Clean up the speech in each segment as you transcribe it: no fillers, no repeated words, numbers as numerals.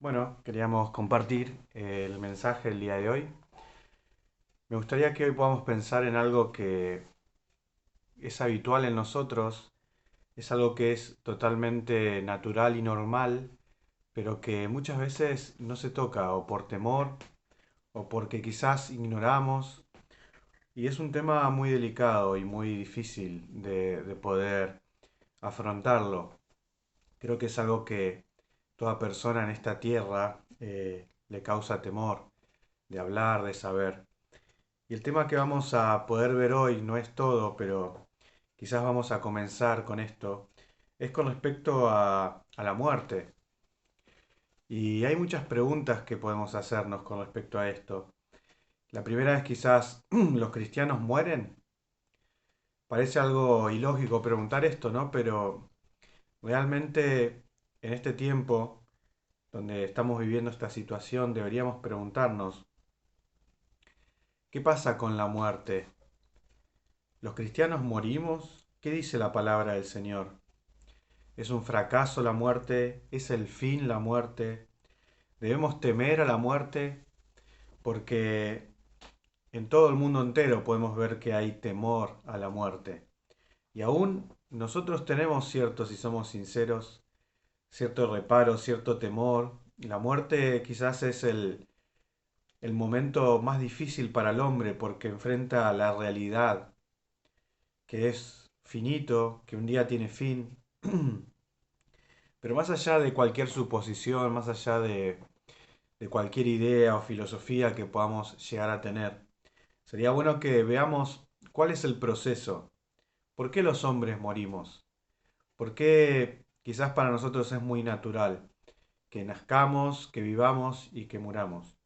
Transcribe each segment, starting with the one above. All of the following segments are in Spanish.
Bueno, queríamos compartir el mensaje el día de hoy. Me gustaría que hoy podamos pensar en algo que es habitual en nosotros, es algo que es totalmente natural y normal, pero que muchas veces no se toca o por temor o porque quizás ignoramos. Y es un tema muy delicado y muy difícil de poder afrontarlo. Creo que es algo que toda persona en esta tierra le causa temor de hablar, de saber. Y el tema que vamos a poder ver hoy no es todo, pero quizás vamos a comenzar con esto, es con respecto a la muerte. Y hay muchas preguntas que podemos hacernos con respecto a esto. La primera es quizás, ¿los cristianos mueren? Parece algo ilógico preguntar esto, ¿no? Pero realmente en este tiempo donde estamos viviendo esta situación deberíamos preguntarnos, ¿qué pasa con la muerte? ¿Los cristianos morimos? ¿Qué dice la palabra del Señor? ¿Es un fracaso la muerte? ¿Es el fin la muerte? ¿Debemos temer a la muerte? Porque en todo el mundo entero podemos ver que hay temor a la muerte. Y aún nosotros tenemos cierto, si somos sinceros, cierto reparo, cierto temor. La muerte quizás es el momento más difícil para el hombre porque enfrenta la realidad, que es finito, que un día tiene fin. Pero más allá de cualquier suposición, más allá de cualquier idea o filosofía que podamos llegar a tener, sería bueno que veamos cuál es el proceso. ¿Por qué los hombres morimos? ¿Por qué quizás para nosotros es muy natural que nazcamos, que vivamos y que muramos?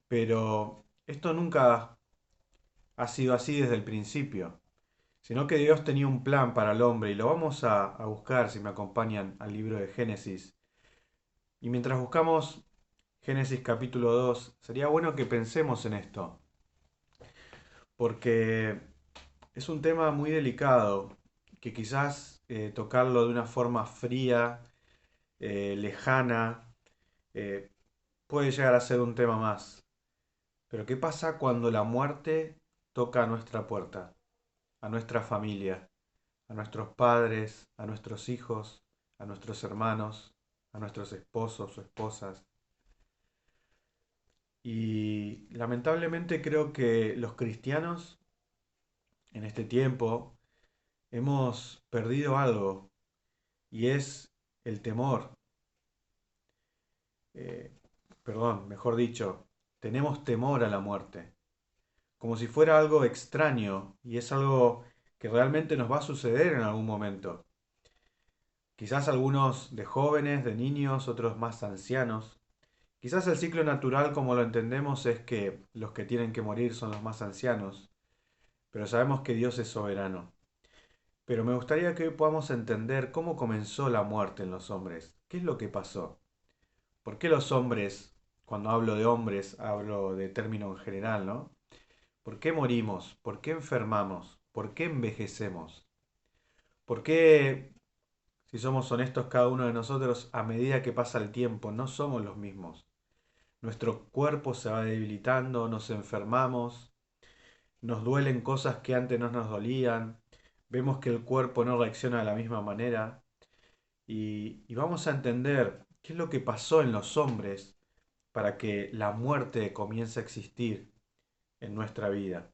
Pero esto nunca ha sido así desde el principio, sino que Dios tenía un plan para el hombre y lo vamos a buscar si me acompañan al libro de Génesis. Y mientras buscamos Génesis capítulo 2, sería bueno que pensemos en esto, porque es un tema muy delicado, que quizás tocarlo de una forma fría, lejana, eh, puede llegar a ser un tema más. Pero ¿qué pasa cuando la muerte toca a nuestra puerta, a nuestra familia, a nuestros padres, a nuestros hijos, a nuestros hermanos, a nuestros esposos o esposas? Y lamentablemente creo que los cristianos en este tiempo hemos perdido algo y es el temor. Eh, Perdón, mejor dicho, tenemos temor a la muerte, como si fuera algo extraño y es algo que realmente nos va a suceder en algún momento. Quizás algunos de jóvenes, de niños, otros más ancianos. Quizás el ciclo natural como lo entendemos es que los que tienen que morir son los más ancianos, pero sabemos que Dios es soberano. Pero me gustaría que hoy podamos entender cómo comenzó la muerte en los hombres. ¿Qué es lo que pasó? ¿Por qué los hombres, cuando hablo de hombres, hablo de término en general, ¿no? ¿Por qué morimos? ¿Por qué enfermamos? ¿Por qué envejecemos? ¿Por qué, si somos honestos cada uno de nosotros, a medida que pasa el tiempo, no somos los mismos? Nuestro cuerpo se va debilitando, nos enfermamos, nos duelen cosas que antes no nos dolían, vemos que el cuerpo no reacciona de la misma manera y vamos a entender qué es lo que pasó en los hombres para que la muerte comience a existir en nuestra vida.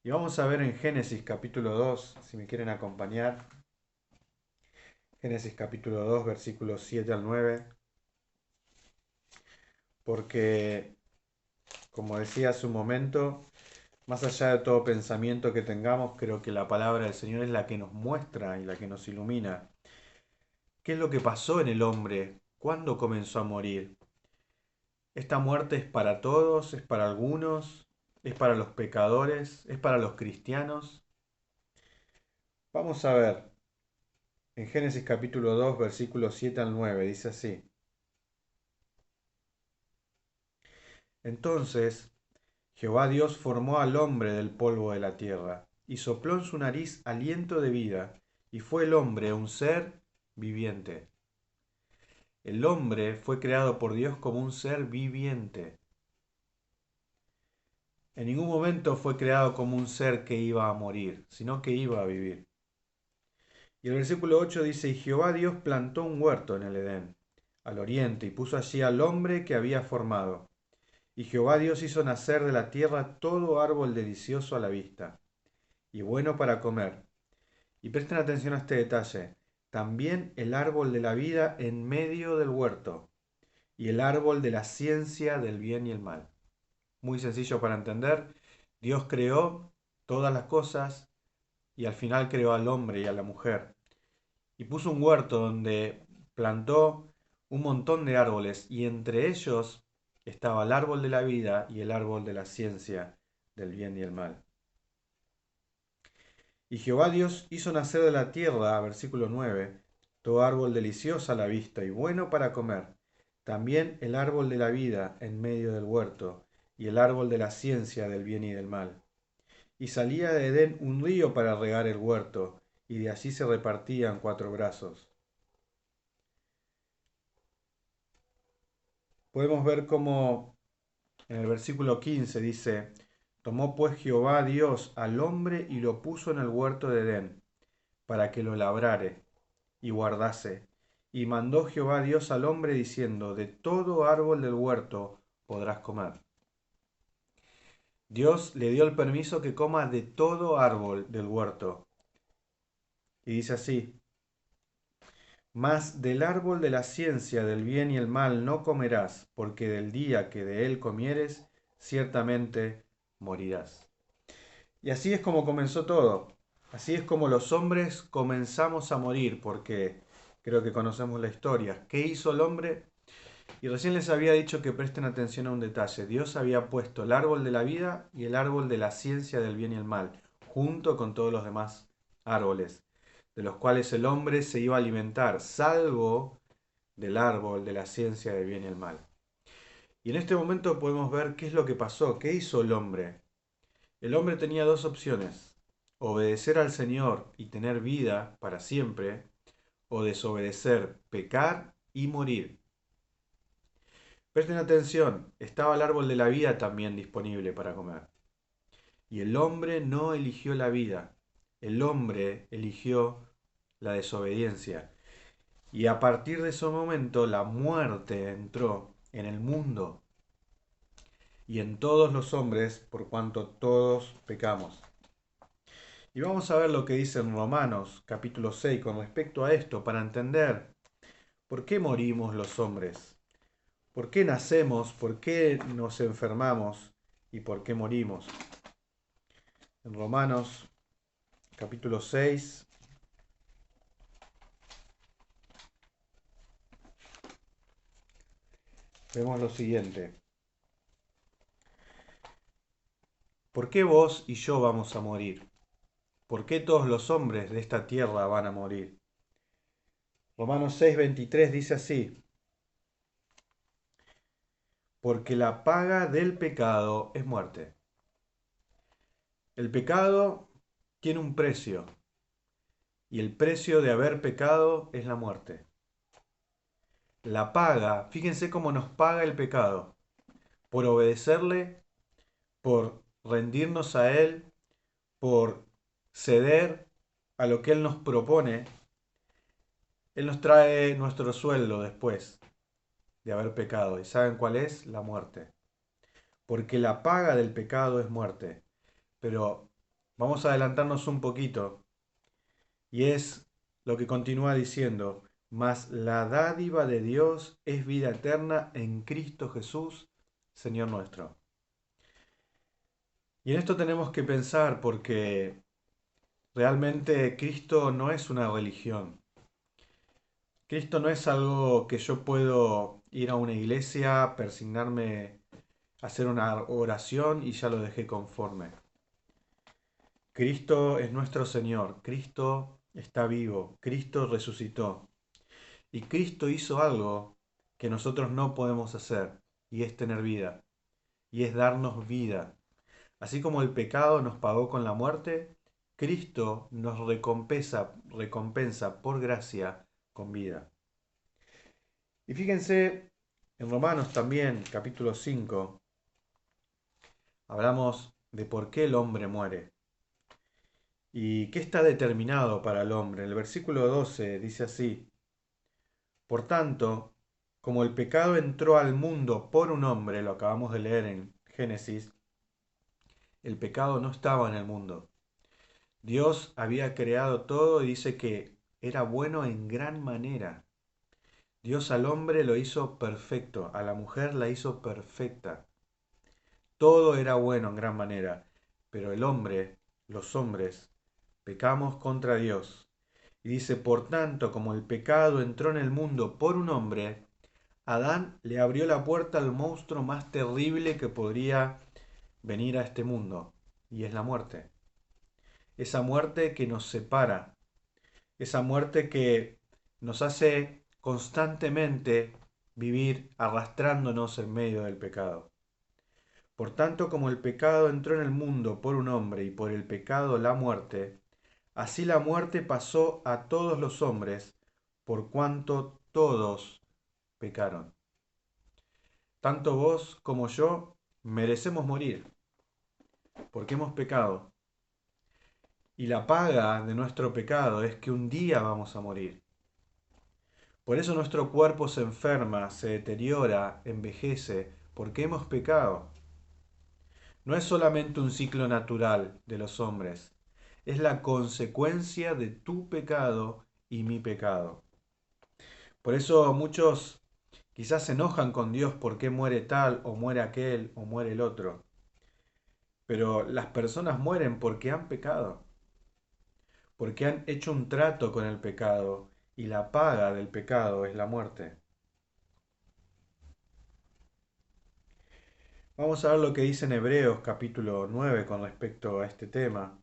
Y vamos a ver en Génesis capítulo 2, si me quieren acompañar, Génesis capítulo 2, versículos 7 al 9, porque, como decía hace un momento, más allá de todo pensamiento que tengamos, creo que la palabra del Señor es la que nos muestra y la que nos ilumina. ¿Qué es lo que pasó en el hombre? ¿Cuándo comenzó a morir? ¿Esta muerte es para todos? ¿Es para algunos? ¿Es para los pecadores? ¿Es para los cristianos? Vamos a ver, en Génesis capítulo 2, versículos 7 al 9, dice así. Entonces Jehová Dios formó al hombre del polvo de la tierra, y sopló en su nariz aliento de vida, y fue el hombre un ser viviente. El hombre fue creado por Dios como un ser viviente. En ningún momento fue creado como un ser que iba a morir, sino que iba a vivir. Y el versículo 8 dice, y Jehová Dios plantó un huerto en el Edén, al oriente, y puso allí al hombre que había formado. Y Jehová Dios hizo nacer de la tierra todo árbol delicioso a la vista, y bueno para comer. Y presten atención a este detalle, también el árbol de la vida en medio del huerto, y el árbol de la ciencia del bien y el mal. Muy sencillo para entender, Dios creó todas las cosas y al final creó al hombre y a la mujer. Y puso un huerto donde plantó un montón de árboles y entre ellos estaba el árbol de la vida y el árbol de la ciencia del bien y el mal. Y Jehová Dios hizo nacer de la tierra, versículo 9, todo árbol delicioso a la vista y bueno para comer, también el árbol de la vida en medio del huerto, y el árbol de la ciencia del bien y del mal. Y salía de Edén un río para regar el huerto, y de allí se repartían 4 brazos. Podemos ver cómo en el versículo 15 dice, tomó pues Jehová Dios al hombre y lo puso en el huerto de Edén, para que lo labrare y guardase. Y mandó Jehová Dios al hombre diciendo, de todo árbol del huerto podrás comer. Dios le dio el permiso que coma de todo árbol del huerto. Y dice así, mas del árbol de la ciencia del bien y el mal no comerás, porque del día que de él comieres, ciertamente morirás. Y así es como comenzó todo. Así es como los hombres comenzamos a morir, porque creo que conocemos la historia. ¿Qué hizo el hombre? Y recién les había dicho que presten atención a un detalle. Dios había puesto el árbol de la vida y el árbol de la ciencia del bien y el mal, junto con todos los demás árboles, de los cuales el hombre se iba a alimentar, salvo del árbol de la ciencia del bien y el mal. Y en este momento podemos ver qué es lo que pasó, qué hizo el hombre. El hombre tenía dos opciones, obedecer al Señor y tener vida para siempre, o desobedecer, pecar y morir. Presten atención, estaba el árbol de la vida también disponible para comer. Y el hombre no eligió la vida, el hombre eligió la desobediencia. Y a partir de ese momento la muerte entró en el mundo y en todos los hombres por cuanto todos pecamos. Y vamos a ver lo que dice en Romanos capítulo 6 con respecto a esto para entender por qué morimos los hombres, por qué nacemos, por qué nos enfermamos y por qué morimos. En Romanos capítulo 6 vemos lo siguiente. ¿Por qué vos y yo vamos a morir? ¿Por qué todos los hombres de esta tierra van a morir? Romanos 6:23 dice así, porque la paga del pecado es muerte. El pecado tiene un precio, y el precio de haber pecado es la muerte. La paga, fíjense cómo nos paga el pecado, por obedecerle, por rendirnos a Él, por ceder a lo que Él nos propone. Él nos trae nuestro sueldo después de haber pecado. ¿Y saben cuál es? La muerte. Porque la paga del pecado es muerte. Pero vamos a adelantarnos un poquito. Y es lo que continúa diciendo. Mas la dádiva de Dios es vida eterna en Cristo Jesús, Señor nuestro. Y en esto tenemos que pensar porque realmente Cristo no es una religión. Cristo no es algo que yo puedo ir a una iglesia, persignarme, hacer una oración y ya lo dejé conforme. Cristo es nuestro Señor, Cristo está vivo, Cristo resucitó. Y Cristo hizo algo que nosotros no podemos hacer, y es tener vida, y es darnos vida. Así como el pecado nos pagó con la muerte, Cristo nos recompensa por gracia con vida. Y fíjense, en Romanos también, capítulo 5, hablamos de por qué el hombre muere y qué está determinado para el hombre. El versículo 12 dice así: por tanto, como el pecado entró al mundo por un hombre, lo acabamos de leer en Génesis, el pecado no estaba en el mundo. Dios había creado todo y dice que era bueno en gran manera. Dios al hombre lo hizo perfecto, a la mujer la hizo perfecta. Todo era bueno en gran manera, pero el hombre, los hombres, pecamos contra Dios. Y dice, por tanto, como el pecado entró en el mundo por un hombre, Adán le abrió la puerta al monstruo más terrible que podría venir a este mundo, y es la muerte. Esa muerte que nos separa, esa muerte que nos hace constantemente vivir arrastrándonos en medio del pecado. Por tanto, como el pecado entró en el mundo por un hombre y por el pecado la muerte, así la muerte pasó a todos los hombres, por cuanto todos pecaron. Tanto vos como yo merecemos morir, porque hemos pecado. Y la paga de nuestro pecado es que un día vamos a morir. Por eso nuestro cuerpo se enferma, se deteriora, envejece, porque hemos pecado. No es solamente un ciclo natural de los hombres, es la consecuencia de tu pecado y mi pecado. Por eso muchos quizás se enojan con Dios porque muere tal o muere aquel o muere el otro. Pero las personas mueren porque han pecado, porque han hecho un trato con el pecado y la paga del pecado es la muerte. Vamos a ver lo que dice en Hebreos capítulo 9 con respecto a este tema,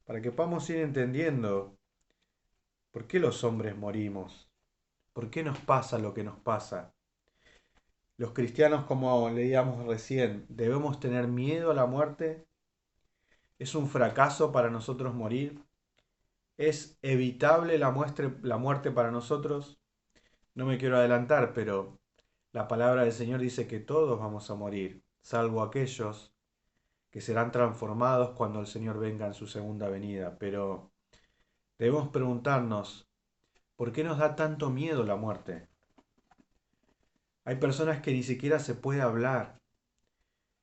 para que podamos ir entendiendo por qué los hombres morimos, por qué nos pasa lo que nos pasa. Los cristianos, como leíamos recién, debemos tener miedo a la muerte. Es un fracaso para nosotros morir. Es evitable la muerte para nosotros. No me quiero adelantar, pero la palabra del Señor dice que todos vamos a morir, salvo aquellos que serán transformados cuando el Señor venga en su segunda venida. Pero debemos preguntarnos, ¿por qué nos da tanto miedo la muerte? Hay personas que ni siquiera se puede hablar.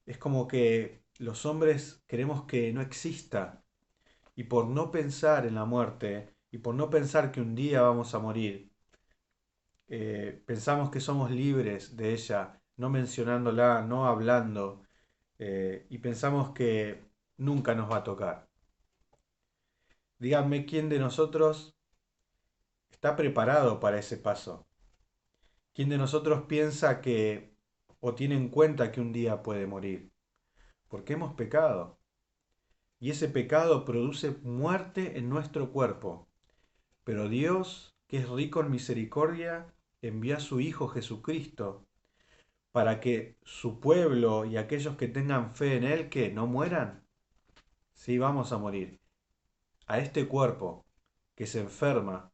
Es como que los hombres queremos que no exista. Y por no pensar en la muerte, y por no pensar que un día vamos a morir, pensamos que somos libres de ella, no mencionándola, no hablando, y pensamos que nunca nos va a tocar. Díganme quién de nosotros está preparado para ese paso. ¿Quién de nosotros piensa que o tiene en cuenta que un día puede morir? Porque hemos pecado. Y ese pecado produce muerte en nuestro cuerpo. Pero Dios, que es rico en misericordia, envió a su Hijo Jesucristo para que su pueblo y aquellos que tengan fe en Él, que no mueran. Sí, vamos a morir. A este cuerpo que se enferma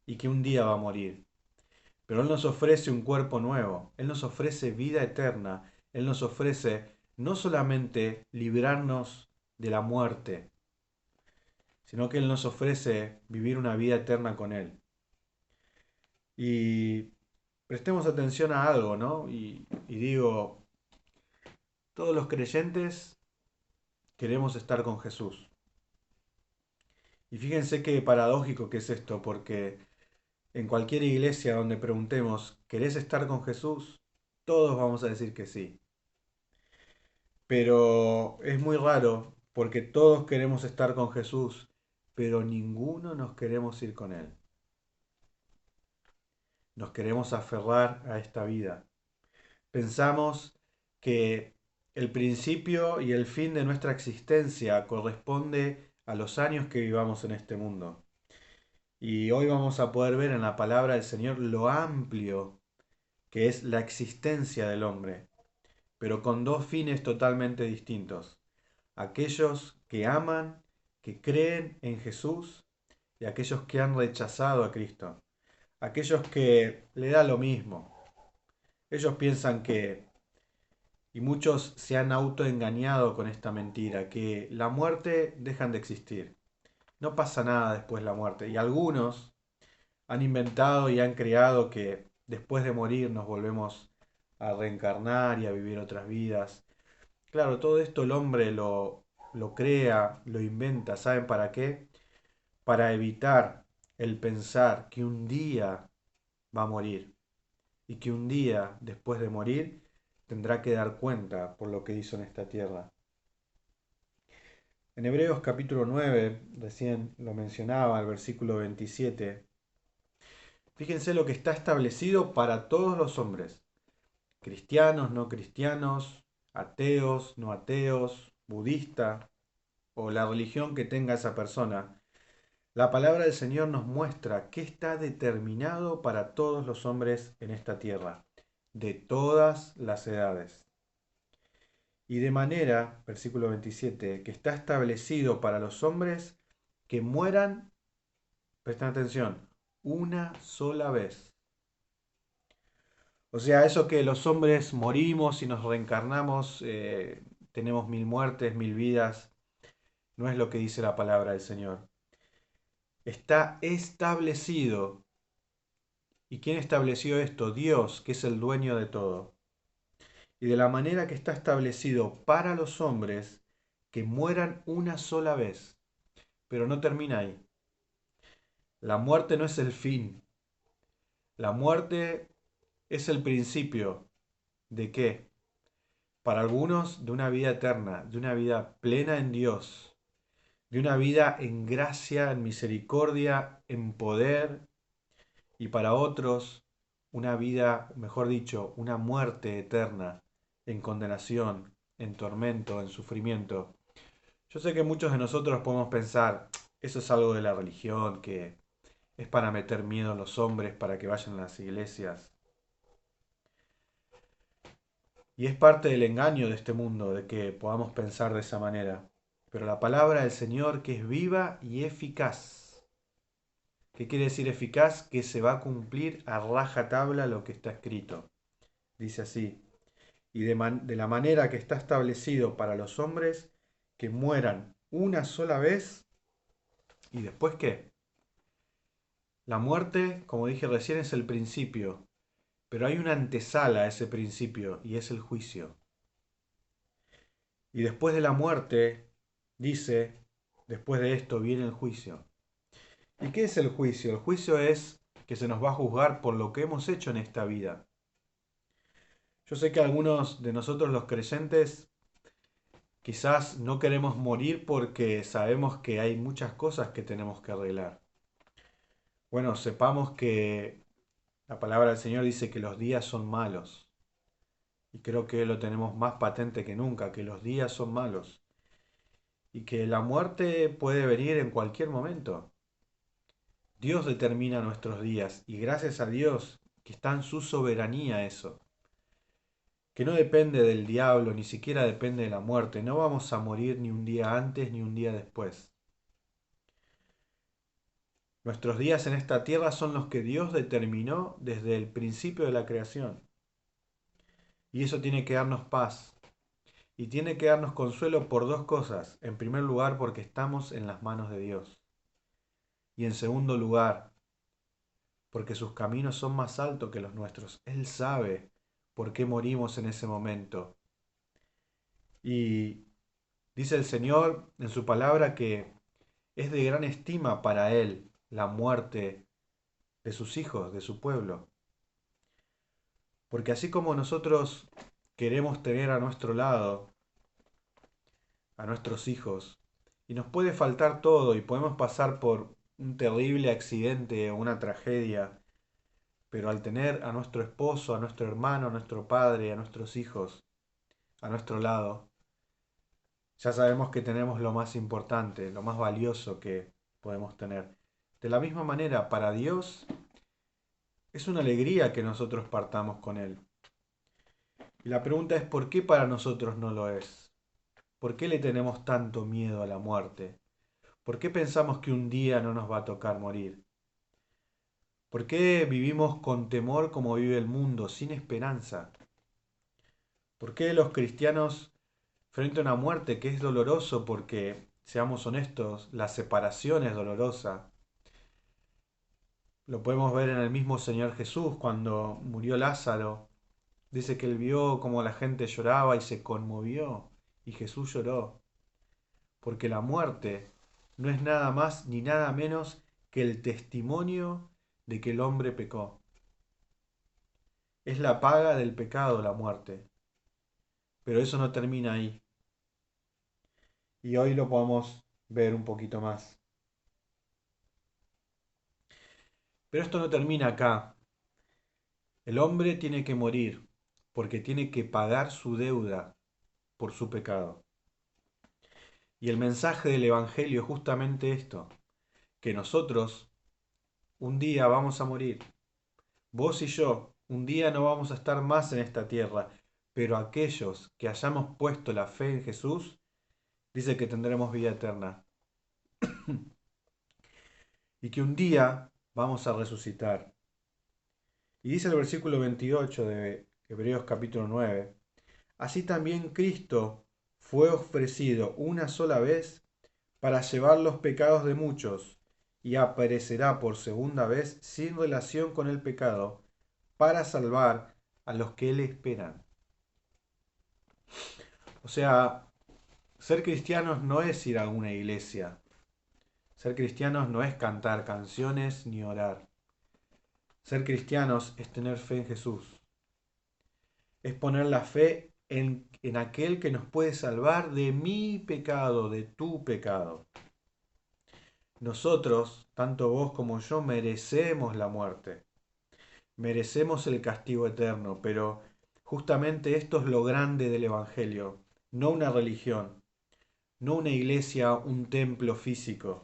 y que un día va a morir. Pero Él nos ofrece un cuerpo nuevo, Él nos ofrece vida eterna, Él nos ofrece no solamente librarnos de la muerte, sino que Él nos ofrece vivir una vida eterna con Él. Y prestemos atención a algo, ¿no? Y digo, todos los creyentes queremos estar con Jesús. Y fíjense qué paradójico que es esto, porque en cualquier iglesia donde preguntemos, ¿querés estar con Jesús? Todos vamos a decir que sí. Pero es muy raro porque todos queremos estar con Jesús, pero ninguno nos queremos ir con Él. Nos queremos aferrar a esta vida. Pensamos que el principio y el fin de nuestra existencia corresponde a los años que vivamos en este mundo. Y hoy vamos a poder ver en la palabra del Señor lo amplio que es la existencia del hombre, pero con dos fines totalmente distintos. Aquellos que aman, que creen en Jesús, y aquellos que han rechazado a Cristo. Aquellos que le da lo mismo. Ellos piensan que, y muchos se han autoengañado con esta mentira, que la muerte dejan de existir. No pasa nada después de la muerte. Y algunos han inventado y han creado que después de morir nos volvemos a reencarnar y a vivir otras vidas. Claro, todo esto el hombre lo crea, lo inventa. ¿Saben para qué? Para evitar el pensar que un día va a morir y que un día después de morir tendrá que dar cuenta por lo que hizo en esta tierra. En Hebreos capítulo 9, recién lo mencionaba, el versículo 27, fíjense lo que está establecido para todos los hombres, cristianos, no cristianos, ateos, no ateos, budista o la religión que tenga esa persona. La palabra del Señor nos muestra que está determinado para todos los hombres en esta tierra, de todas las edades. Y de manera, versículo 27, que está establecido para los hombres que mueran, presten atención, una sola vez. O sea, eso que los hombres morimos y nos reencarnamos, tenemos mil muertes, mil vidas, no es lo que dice la palabra del Señor. Está establecido. ¿Y quién estableció esto? Dios, que es el dueño de todo. Y de la manera que está establecido para los hombres que mueran una sola vez. Pero no termina ahí. La muerte no es el fin. La muerte es el principio. ¿De qué? Para algunos, de una vida eterna, de una vida plena en Dios, de una vida en gracia, en misericordia, en poder, y para otros, una vida, mejor dicho, una muerte eterna, en condenación, en tormento, en sufrimiento. Yo sé que muchos de nosotros podemos pensar, eso es algo de la religión, que es para meter miedo a los hombres, para que vayan a las iglesias. Y es parte del engaño de este mundo, de que podamos pensar de esa manera. Pero la palabra del Señor que es viva y eficaz. ¿Qué quiere decir eficaz? Que se va a cumplir a rajatabla lo que está escrito. Dice así, y de la manera que está establecido para los hombres que mueran una sola vez, ¿y después qué? La muerte, como dije recién, es el principio, pero hay una antesala a ese principio y es el juicio. Y después de la muerte, dice, después de esto viene el juicio. ¿Y qué es el juicio? El juicio es que se nos va a juzgar por lo que hemos hecho en esta vida. Yo sé que algunos de nosotros los creyentes quizás no queremos morir porque sabemos que hay muchas cosas que tenemos que arreglar. Bueno, sepamos que la palabra del Señor dice que los días son malos. Y creo que lo tenemos más patente que nunca, que los días son malos. Y que la muerte puede venir en cualquier momento. Dios determina nuestros días y gracias a Dios que está en su soberanía eso. Que no depende del diablo, ni siquiera depende de la muerte. No vamos a morir ni un día antes ni un día después. Nuestros días en esta tierra son los que Dios determinó desde el principio de la creación. Y eso tiene que darnos paz. Y tiene que darnos consuelo por dos cosas. En primer lugar, porque estamos en las manos de Dios. Y en segundo lugar, porque sus caminos son más altos que los nuestros. Él sabe por qué morimos en ese momento. Y dice el Señor en su palabra que es de gran estima para Él la muerte de sus hijos, de su pueblo. Porque así como nosotros queremos tener a nuestro lado a nuestros hijos, y nos puede faltar todo y podemos pasar por un terrible accidente o una tragedia, pero al tener a nuestro esposo, a nuestro hermano, a nuestro padre, a nuestros hijos a nuestro lado, ya sabemos que tenemos lo más importante, lo más valioso que podemos tener. De la misma manera, para Dios es una alegría que nosotros partamos con Él. Y la pregunta es, ¿por qué para nosotros no lo es? ¿Por qué le tenemos tanto miedo a la muerte? ¿Por qué pensamos que un día no nos va a tocar morir? ¿Por qué vivimos con temor como vive el mundo, sin esperanza? ¿Por qué los cristianos, frente a una muerte que es doloroso, porque, seamos honestos, la separación es dolorosa? Lo podemos ver en el mismo Señor Jesús cuando murió Lázaro. Dice que él vio cómo la gente lloraba y se conmovió, y Jesús lloró, porque la muerte no es nada más ni nada menos que el testimonio de que el hombre pecó. Es la paga del pecado la muerte, pero eso no termina ahí. Y hoy lo podemos ver un poquito más. Pero esto no termina acá. El hombre tiene que morir porque tiene que pagar su deuda por su pecado. Y el mensaje del Evangelio es justamente esto, que nosotros un día vamos a morir. Vos y yo un día no vamos a estar más en esta tierra, pero aquellos que hayamos puesto la fe en Jesús, dice que tendremos vida eterna y que un día vamos a resucitar. Y dice el versículo 28 de Hebreos capítulo 9, así también Cristo fue ofrecido una sola vez para llevar los pecados de muchos y aparecerá por segunda vez sin relación con el pecado para salvar a los que le esperan. O sea, ser cristianos no es ir a una iglesia. Ser cristianos no es cantar canciones ni orar. Ser cristianos es tener fe en Jesús. Es poner la fe en aquel que nos puede salvar de mi pecado, de tu pecado. Nosotros, tanto vos como yo, merecemos la muerte. Merecemos el castigo eterno, pero justamente esto es lo grande del Evangelio. No una religión, no una iglesia, un templo físico.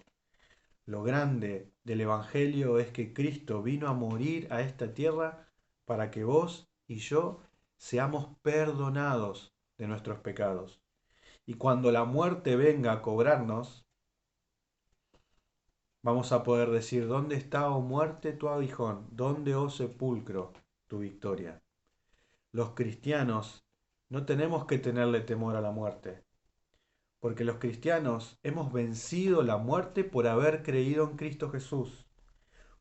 Lo grande del Evangelio es que Cristo vino a morir a esta tierra para que vos y yo seamos perdonados de nuestros pecados. Y cuando la muerte venga a cobrarnos, vamos a poder decir, ¿dónde está, oh muerte, tu aguijón? ¿Dónde, oh sepulcro, tu victoria? Los cristianos no tenemos que tenerle temor a la muerte, porque los cristianos hemos vencido la muerte por haber creído en Cristo Jesús,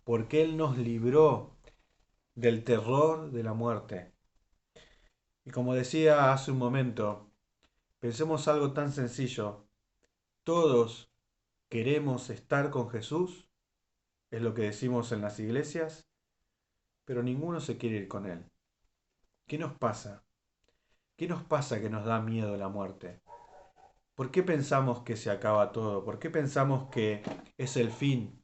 porque Él nos libró del terror de la muerte. Y como decía hace un momento, pensemos algo tan sencillo. Todos queremos estar con Jesús, es lo que decimos en las iglesias, pero ninguno se quiere ir con Él. ¿Qué nos pasa? ¿Qué nos pasa que nos da miedo la muerte? ¿Por qué pensamos que se acaba todo? ¿Por qué pensamos que es el fin